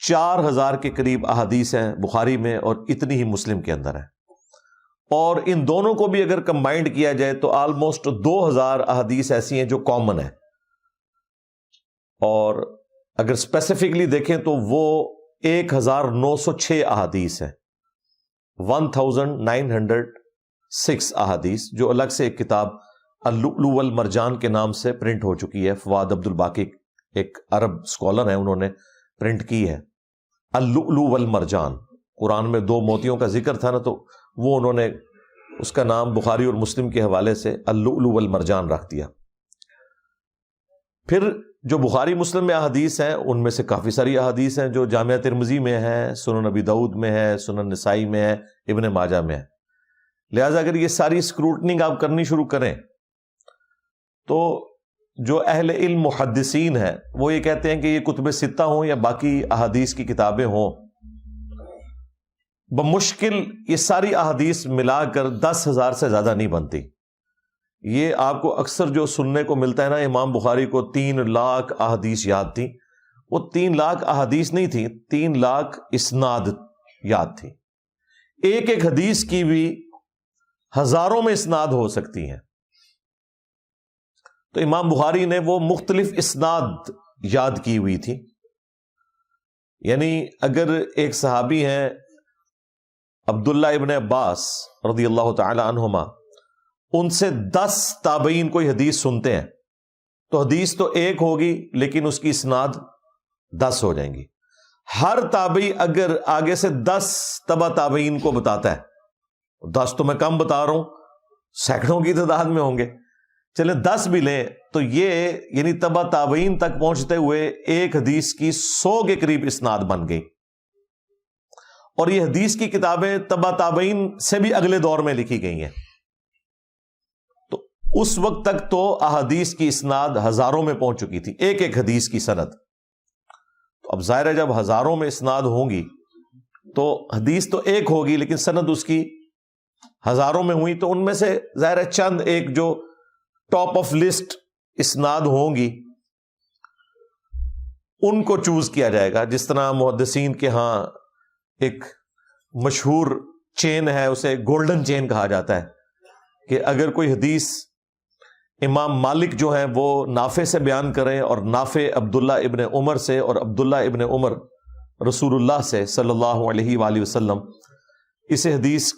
4000 کے قریب احادیث ہیں بخاری میں اور اتنی ہی مسلم کے اندر ہیں، اور ان دونوں کو بھی اگر کمبائنڈ کیا جائے تو آلموسٹ 2000 احادیث ایسی ہیں جو کامن ہیں، اور اگر اسپیسیفکلی دیکھیں تو وہ 1906 احادیث ہیں، 1906 احادیث، جو الگ سے ایک کتاب اللؤلؤ والمرجان کے نام سے پرنٹ ہو چکی ہے۔ فواد عبد الباقی ایک عرب اسکالر ہیں، انہوں نے پرنٹ کی ہے اللؤلؤ والمرجان۔ قرآن میں 2 موتیوں کا ذکر تھا نا، تو وہ انہوں نے اس کا نام بخاری اور مسلم کے حوالے سے اللؤلؤ والمرجان رکھ دیا۔ پھر جو بخاری مسلم میں احادیث ہیں ان میں سے کافی ساری احادیث ہیں جو جامعہ ترمذی میں ہے، سنن ابی داؤد میں ہے، سنن نسائی میں ہے، ابن ماجہ میں ہے۔ لہٰذا اگر یہ ساری اسکروٹنگ آپ کرنی شروع کریں تو جو اہل علم محدثین ہیں وہ یہ کہتے ہیں کہ یہ کتب ستہ ہوں یا باقی احادیث کی کتابیں ہوں، بمشکل یہ ساری احادیث ملا کر 10,000 سے زیادہ نہیں بنتی۔ یہ آپ کو اکثر جو سننے کو ملتا ہے نا، امام بخاری کو 3 لاکھ احادیث یاد تھی، وہ 3 لاکھ احادیث نہیں تھی، 3 لاکھ اسناد یاد تھی۔ ایک ایک حدیث کی بھی ہزاروں میں اسناد ہو سکتی ہیں، تو امام بخاری نے وہ مختلف اسناد یاد کی ہوئی تھی۔ یعنی اگر ایک صحابی ہیں عبداللہ ابن عباس رضی اللہ تعالی عنہما، ان سے 10 تابعین کوئی حدیث سنتے ہیں تو حدیث تو ایک ہوگی لیکن اس کی اسناد 10 ہو جائیں گی۔ ہر تابعی اگر آگے سے 10 تبع تابعین کو بتاتا ہے، 10 تو میں کم بتا رہا ہوں، سینکڑوں کی تعداد میں ہوں گے، چلیں 10 بھی لیں تو یہ یعنی تبع تابعین تک پہنچتے ہوئے ایک حدیث کی 100 کے قریب اسناد بن گئی۔ اور یہ حدیث کی کتابیں تبع تابعین سے بھی اگلے دور میں لکھی گئی ہیں، تو اس وقت تک تو احادیث کی اسناد ہزاروں میں پہنچ چکی تھی، ایک ایک حدیث کی سند۔ تو اب ظاہر ہے جب ہزاروں میں اسناد ہوں گی تو حدیث تو ایک ہوگی لیکن سند اس کی ہزاروں میں ہوئی، تو ان میں سے ظاہر ہے چند ایک جو ٹاپ آف لسٹ اسناد ہوں گی ان کو چوز کیا جائے گا۔ جس طرح محدثین کے ہاں ایک مشہور چین ہے، اسے گولڈن چین کہا جاتا ہے، کہ اگر کوئی حدیث امام مالک جو ہیں وہ نافع سے بیان کریں اور نافع عبداللہ ابن عمر سے اور عبداللہ ابن عمر رسول اللہ سے صلی اللہ علیہ وآلہ وسلم، اس حدیث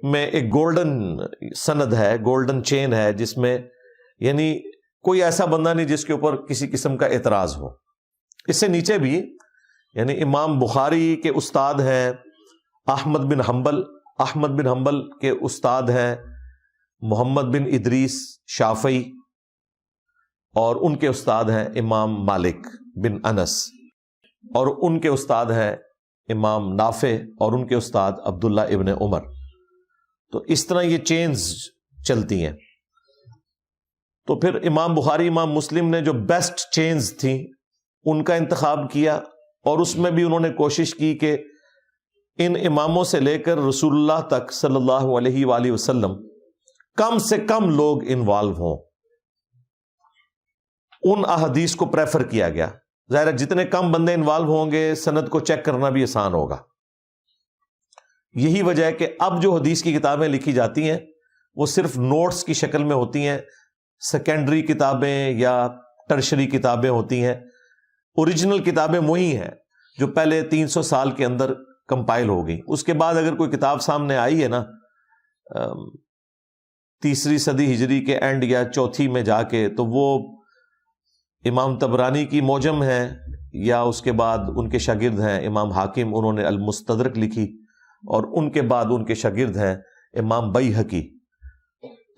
میں ایک گولڈن سند ہے، گولڈن چین ہے، جس میں یعنی کوئی ایسا بندہ نہیں جس کے اوپر کسی قسم کا اعتراض ہو۔ اس سے نیچے بھی یعنی امام بخاری کے استاد ہیں احمد بن حنبل، احمد بن حنبل کے استاد ہیں محمد بن ادریس شافعی، اور ان کے استاد ہیں امام مالک بن انس، اور ان کے استاد ہیں امام نافع، اور ان کے استاد عبداللہ ابن عمر۔ تو اس طرح یہ چینز چلتی ہیں۔ تو پھر امام بخاری امام مسلم نے جو بیسٹ چینز تھیں ان کا انتخاب کیا، اور اس میں بھی انہوں نے کوشش کی کہ ان اماموں سے لے کر رسول اللہ تک صلی اللہ علیہ وآلہ وسلم کم سے کم لوگ انوالو ہوں۔ ان احادیث کو پریفر کیا گیا۔ ظاہر ہے جتنے کم بندے انوالو ہوں گے سند کو چیک کرنا بھی آسان ہوگا۔ یہی وجہ ہے کہ اب جو حدیث کی کتابیں لکھی جاتی ہیں وہ صرف نوٹس کی شکل میں ہوتی ہیں، سیکنڈری کتابیں یا ٹرشری کتابیں ہوتی ہیں۔ اوریجنل کتابیں وہی ہیں جو پہلے 300 سال کے اندر کمپائل ہو گئی۔ اس کے بعد اگر کوئی کتاب سامنے آئی ہے نا 3 صدی ہجری کے اینڈ یا 4 میں جا کے، تو وہ امام طبرانی کی موجم ہے، یا اس کے بعد ان کے شاگرد ہیں امام حاکم، انہوں نے المستدرک لکھی، اور ان کے بعد ان کے شاگرد ہیں امام بیہقی۔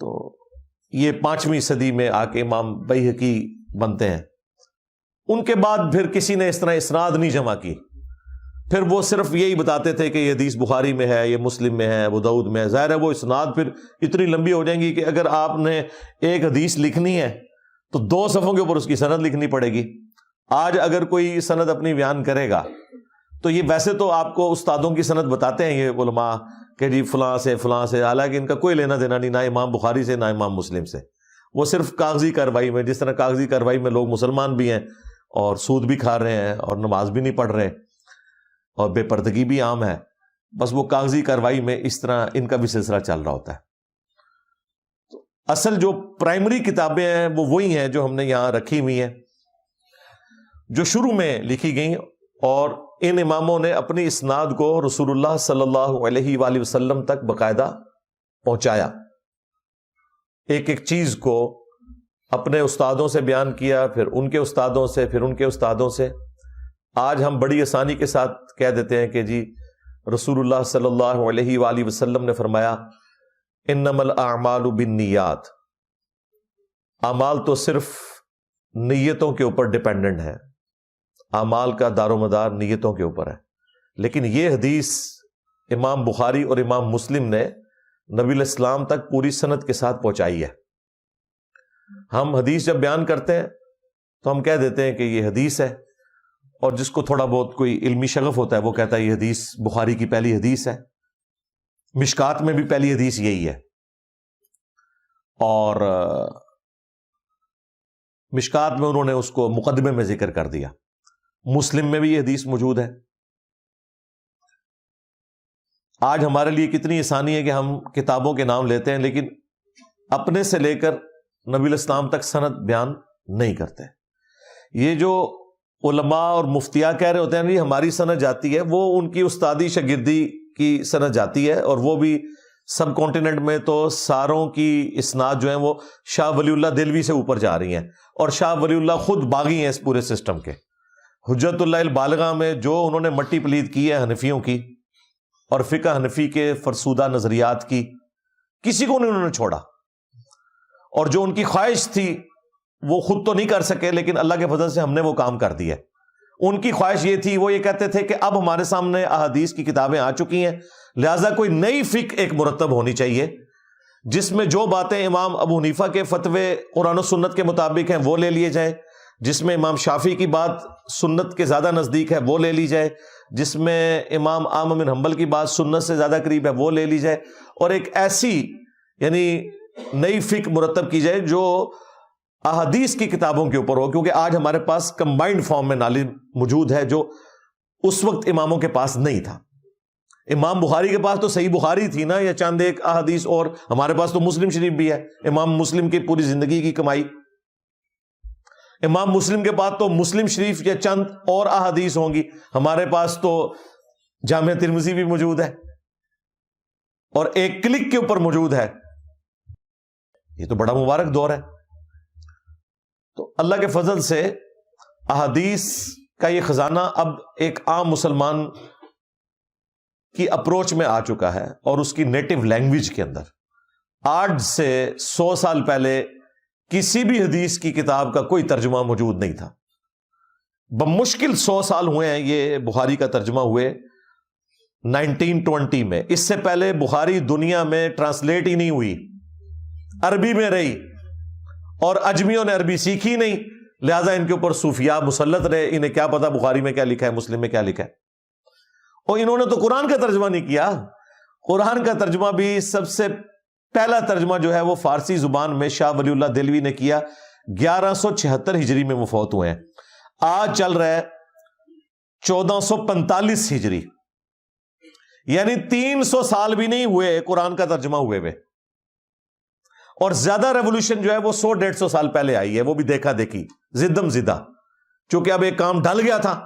تو یہ 5ویں صدی میں آ کے امام بیہقی بنتے ہیں۔ ان کے بعد پھر کسی نے اس طرح اسناد نہیں جمع کی، پھر وہ صرف یہی بتاتے تھے کہ یہ حدیث بخاری میں ہے، یہ مسلم میں ہے، ابو داؤد میں ہے۔ ظاہر ہے وہ اسناد پھر اتنی لمبی ہو جائیں گی کہ اگر آپ نے ایک حدیث لکھنی ہے تو 2 صفحوں کے اوپر اس کی سند لکھنی پڑے گی۔ آج اگر کوئی سند اپنی بیان کرے گا تو یہ ویسے تو آپ کو استادوں کی سند بتاتے ہیں یہ علماء کہ جی فلاں سے فلاں سے، حالانکہ ان کا کوئی لینا دینا نہیں، نہ امام بخاری سے نہ امام مسلم سے۔ وہ صرف کاغذی کارروائی میں، جس طرح کاغذی کارروائی میں لوگ مسلمان بھی ہیں، اور سود بھی کھا رہے ہیں اور نماز بھی نہیں پڑھ رہے اور بے پردگی بھی عام ہے، بس وہ کاغذی کارروائی میں اس طرح ان کا بھی سلسلہ چل رہا ہوتا ہے۔ تو اصل جو پرائمری کتابیں ہیں وہ وہی ہیں جو ہم نے یہاں رکھی ہوئی ہیں، جو شروع میں لکھی گئیں، اور ان اماموں نے اپنی اسناد کو رسول اللہ صلی اللہ علیہ وآلہ وسلم تک باقاعدہ پہنچایا، ایک ایک چیز کو اپنے استادوں سے بیان کیا، پھر ان کے استادوں سے، پھر ان کے استادوں سے۔ آج ہم بڑی آسانی کے ساتھ کہہ دیتے ہیں کہ جی رسول اللہ صلی اللہ علیہ وآلہ وسلم نے فرمایا انما الاعمال بالنیات، اعمال تو صرف نیتوں کے اوپر ڈیپینڈنٹ ہے، اعمال کا دار و مدار نیتوں کے اوپر ہے۔ لیکن یہ حدیث امام بخاری اور امام مسلم نے نبی علیہ السلام تک پوری سند کے ساتھ پہنچائی ہے۔ ہم حدیث جب بیان کرتے ہیں تو ہم کہہ دیتے ہیں کہ یہ حدیث ہے، اور جس کو تھوڑا بہت کوئی علمی شغف ہوتا ہے وہ کہتا ہے یہ حدیث بخاری کی پہلی حدیث ہے، مشکات میں بھی پہلی حدیث یہی ہے، اور مشکات میں انہوں نے اس کو مقدمے میں ذکر کر دیا، مسلم میں بھی یہ حدیث موجود ہے۔ آج ہمارے لیے کتنی آسانی ہے کہ ہم کتابوں کے نام لیتے ہیں لیکن اپنے سے لے کر نبی علیہ السلام تک سند بیان نہیں کرتے۔ یہ جو علماء اور مفتیاء کہہ رہے ہوتے ہیں نہیں ہماری سند جاتی ہے، وہ ان کی استادی شاگردی کی سند جاتی ہے، اور وہ بھی سب کانٹیننٹ میں تو ساروں کی اسناد جو ہیں وہ شاہ ولی اللہ دہلوی سے اوپر جا رہی ہیں، اور شاہ ولی اللہ خود باغی ہیں اس پورے سسٹم کے۔ حجت اللہ البالغہ میں جو انہوں نے مٹی پلید کی ہے حنفیوں کی اور فقہ حنفی کے فرسودہ نظریات کی، کسی کو نہیں انہوں نے چھوڑا، اور جو ان کی خواہش تھی وہ خود تو نہیں کر سکے لیکن اللہ کے فضل سے ہم نے وہ کام کر دیا۔ ان کی خواہش یہ تھی، وہ یہ کہتے تھے کہ اب ہمارے سامنے احادیث کی کتابیں آ چکی ہیں، لہٰذا کوئی نئی فقہ ایک مرتب ہونی چاہیے جس میں جو باتیں امام ابو حنیفہ کے فتوے قرآن و سنت کے مطابق ہیں وہ لے لیے جائیں، جس میں امام شافعی کی بات سنت کے زیادہ نزدیک ہے وہ لے لی جائے، جس میں امام احمد بن حنبل کی بات سنت سے زیادہ قریب ہے وہ لے لی جائے، اور ایک ایسی یعنی نئی فقہ مرتب کی جائے جو احادیث کی کتابوں کے اوپر ہو، کیونکہ آج ہمارے پاس کمبائنڈ فارم میں نالج موجود ہے جو اس وقت اماموں کے پاس نہیں تھا۔ امام بخاری کے پاس تو صحیح بخاری تھی نا، یا چند ایک احادیث، اور ہمارے پاس تو مسلم شریف بھی ہے، امام مسلم کی پوری زندگی کی کمائی۔ امام مسلم کے پاس تو مسلم شریف یا چند اور احادیث ہوں گی، ہمارے پاس تو جامع ترمذی بھی موجود ہے اور ایک کلک کے اوپر موجود ہے۔ یہ تو بڑا مبارک دور ہے۔ تو اللہ کے فضل سے احادیث کا یہ خزانہ اب ایک عام مسلمان کی اپروچ میں آ چکا ہے، اور اس کی نیٹو لینگویج کے اندر۔ آج سے 100 سال پہلے کسی بھی حدیث کی کتاب کا کوئی ترجمہ موجود نہیں تھا، بمشکل 100 سال ہوئے ہیں یہ بخاری کا ترجمہ ہوئے 1920 میں۔ اس سے پہلے بخاری دنیا میں ٹرانسلیٹ ہی نہیں ہوئی، عربی میں رہی، اور اجمیوں نے عربی سیکھی نہیں، لہذا ان کے اوپر صوفیاء مسلط رہے، انہیں کیا پتا بخاری میں کیا لکھا ہے، مسلم میں کیا لکھا ہے۔ اور انہوں نے تو قرآن کا ترجمہ نہیں کیا، قرآن کا ترجمہ بھی سب سے پہلا ترجمہ جو ہے وہ فارسی زبان میں شاہ ولی اللہ دہلوی نے کیا، 1176 ہجری میں وہ فوت ہوئے ہیں۔ آج چل رہا ہے 1445 ہجری، یعنی 300 سال بھی نہیں ہوئے قرآن کا ترجمہ ہوئے ہوئے، اور زیادہ ریولوشن جو ہے وہ 100-150 سال پہلے آئی ہے، وہ بھی دیکھا دیکھی، زدم زدہ، چونکہ اب ایک کام ڈھل گیا تھا۔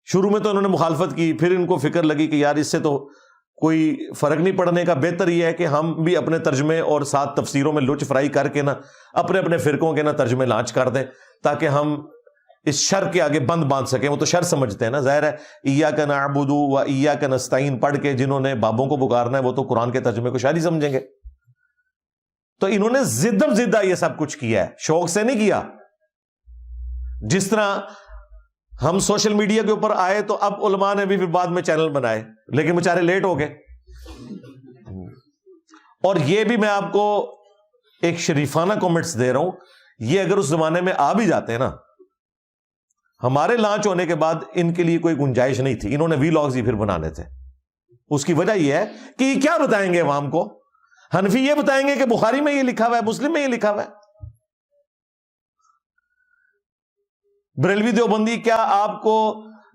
شروع میں تو انہوں نے مخالفت کی، پھر ان کو فکر لگی کہ یار اس سے تو کوئی فرق نہیں پڑنے کا، بہتر یہ ہے کہ ہم بھی اپنے ترجمے اور ساتھ تفسیروں میں لچ فرائی کر کے نا اپنے اپنے فرقوں کے نا ترجمے لانچ کر دیں، تاکہ ہم اس شر کے آگے بند باندھ سکیں۔ وہ تو شر سمجھتے ہیں نا، ظاہر ہے ایاک نعبد و ایاک نستعین پڑھ کے جنہوں نے بابوں کو پکارنا ہے وہ تو قرآن کے ترجمے کو شر ہی سمجھیں گے۔ تو انہوں نے زدم زدہ یہ سب کچھ کیا ہے، شوق سے نہیں کیا۔ جس طرح ہم سوشل میڈیا کے اوپر آئے تو اب علماء نے بھی پھر بعد میں چینل بنائے، لیکن بیچارے لیٹ ہو گئے۔ اور یہ بھی میں آپ کو ایک شریفانہ کمنٹس دے رہا ہوں، یہ اگر اس زمانے میں آ بھی جاتے ہیں نا، ہمارے لانچ ہونے کے بعد ان کے لیے کوئی گنجائش نہیں تھی، انہوں نے وی لاگز ہی پھر بنانے تھے۔ اس کی وجہ یہ ہے کہ یہ کیا بتائیں گے عوام کو؟ حنفی یہ بتائیں گے کہ بخاری میں یہ لکھا ہوا ہے، مسلم میں یہ لکھا ہوا ہے۔ بریلوی دیوبندی کیا آپ کو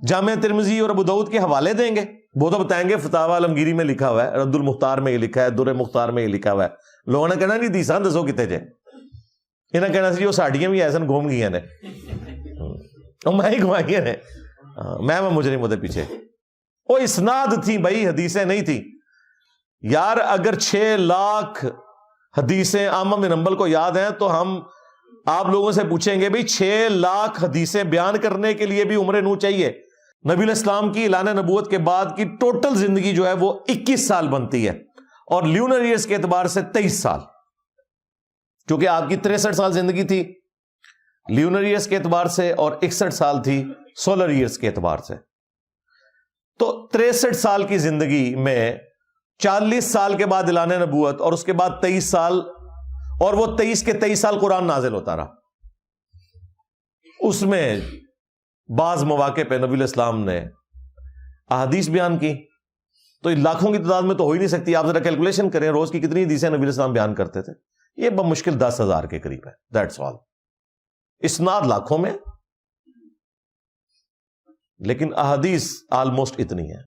جامع ترمذی اور ابو داؤد کے حوالے دیں گے؟ وہ تو بتائیں گے فتاوی عالمگیری میں لکھا ہوا ہے، رد المختار میں یہ لکھا ہے، در مختار میں یہ لکھا ہوا ہے۔ لوگوں نے کہنا نہیں دیساں دسو کتے جے، انہیں کہنا سی وہ ساڑیاں بھی ایسا گھوم گئی نے، میں ہی گھمائی نے، میں مجرم ہوتے پیچھے۔ وہ اسناد تھی بھائی، حدیثیں نہیں تھی یار۔ اگر 6 لاکھ حدیثیں احمد بن حنبل کو یاد ہیں تو ہم آپ لوگوں سے پوچھیں گے بھئی 6 لاکھ حدیثیں بیان کرنے کے لیے بھی عمر نو چاہیے؟ نبی علیہ السلام کی اعلان نبوت کے بعد کی ٹوٹل زندگی جو ہے وہ 21 سال بنتی ہے، اور لیونر ایئرز کے اعتبار سے 23 سال، کیونکہ آپ کی 63 سال زندگی تھی لیونر ایئرز کے اعتبار سے، اور 61 سال تھی سولر ایئرز کے اعتبار سے۔ تو 63 سال کی زندگی میں 40 سال کے بعد اعلان نبوت، اور اس کے بعد 23 سال، اور وہ 23 کے 23 سال قرآن نازل ہوتا رہا۔ اس میں بعض مواقع پہ نبی علیہ السلام نے احادیث بیان کی، تو لاکھوں کی تعداد میں تو ہو ہی نہیں سکتی۔ آپ ذرا کیلکولیشن کریں روز کی کتنی حدیثیں نبی علیہ السلام بیان کرتے تھے، یہ بمشکل 10,000 کے قریب ہے، دیٹس آل۔ اسناد لاکھوں میں، لیکن احادیث آلموسٹ اتنی ہے۔